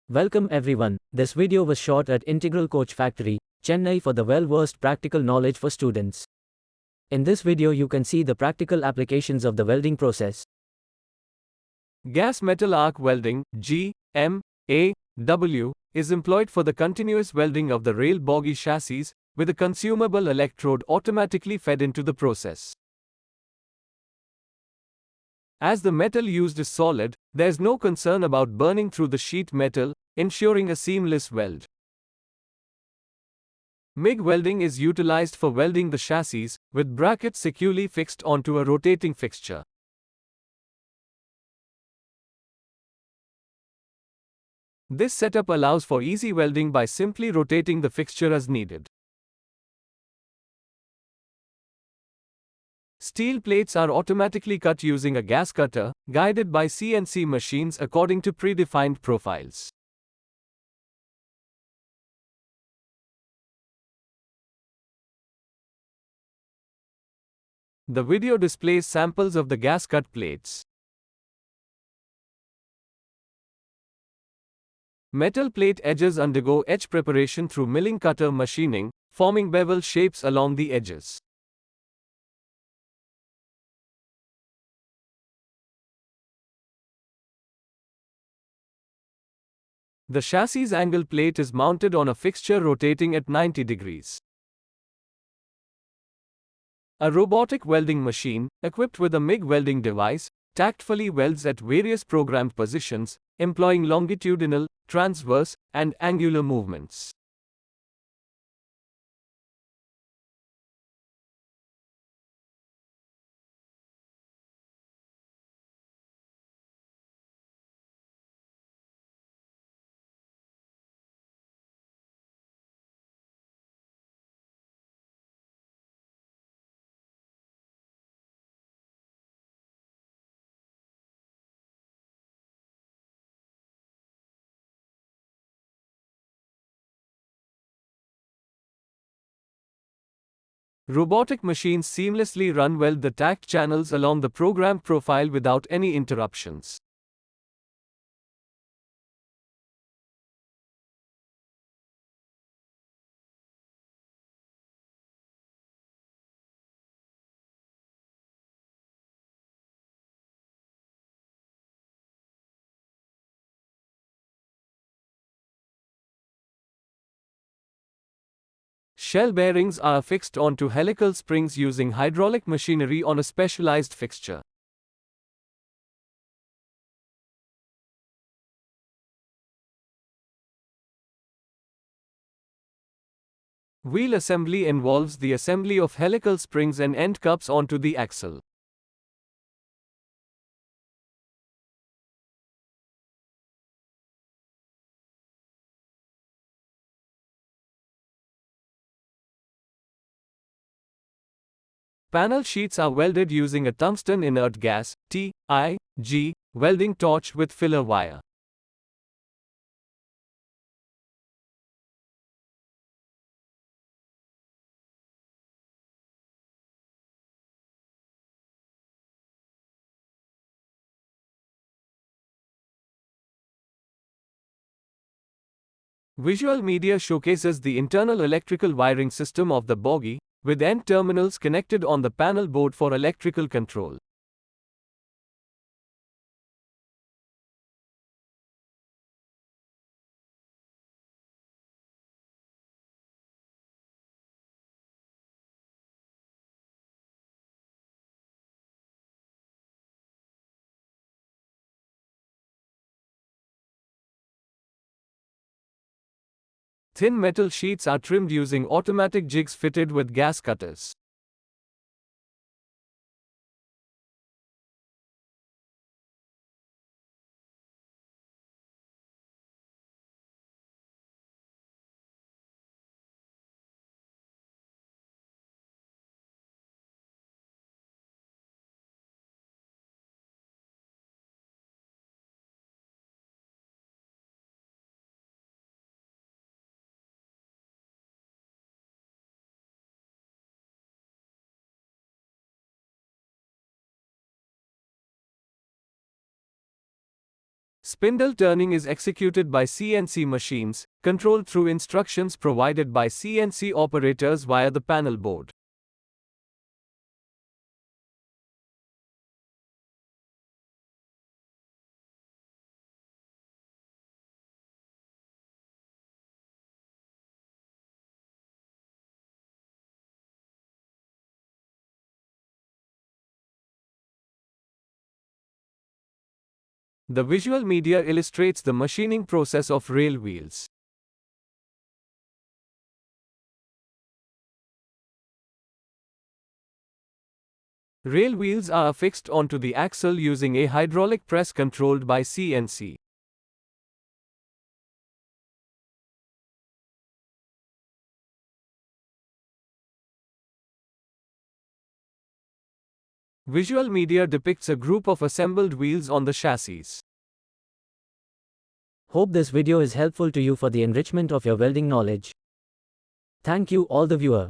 Welcome everyone. This video was shot at Integral Coach Factory, Chennai for the well-versed practical knowledge for students. In this video you can see the practical applications of the welding process. Gas metal arc welding (GMAW) is employed for the continuous welding of the rail bogie chassis, with a consumable electrode automatically fed into the process. As the metal used is solid, there is no concern about burning through the sheet metal, ensuring a seamless weld. MIG welding is utilized for welding the chassis, with brackets securely fixed onto a rotating fixture. This setup allows for easy welding by simply rotating the fixture as needed. Steel plates are automatically cut using a gas cutter, guided by CNC machines according to predefined profiles. The video displays samples of the gas cut plates. Metal plate edges undergo etch preparation through milling cutter machining, forming bevel shapes along the edges. The chassis angle plate is mounted on a fixture rotating at 90 degrees. A robotic welding machine, equipped with a MIG welding device, tactfully welds at various programmed positions, employing longitudinal, transverse, and angular movements. Robotic machines seamlessly weld the tacked channels along the programmed profile without any interruptions. Shell bearings are affixed onto helical springs using hydraulic machinery on a specialized fixture. Wheel assembly involves the assembly of helical springs and end cups onto the axle. Panel sheets are welded using a tungsten inert gas (TIG) welding torch with filler wire. Visual media showcases the internal electrical wiring system of the bogie, with end terminals connected on the panel board for electrical control. Thin metal sheets are trimmed using automatic jigs fitted with gas cutters. Spindle turning is executed by CNC machines, controlled through instructions provided by CNC operators via the panel board. The visual media illustrates the machining process of rail wheels. Rail wheels are affixed onto the axle using a hydraulic press controlled by CNC. Visual media depicts a group of assembled wheels on the chassis. Hope this video is helpful to you for the enrichment of your welding knowledge. Thank you all the viewer.